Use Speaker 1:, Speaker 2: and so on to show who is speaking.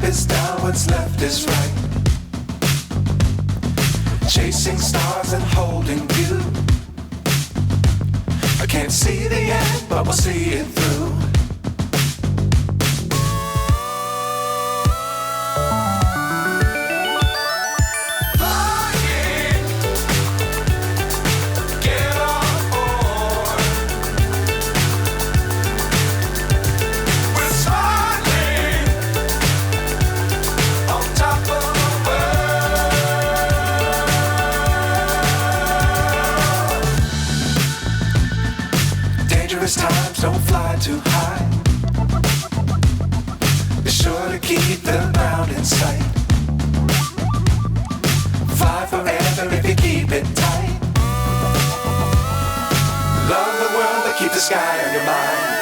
Speaker 1: is down, what's left is right. Chasing stars and holding you. I can't see the end, but we'll see it through. Times don't fly too high. Be sure to keep the ground in sight. Fly forever if you keep it tight. Love the world, but keep the sky on your mind.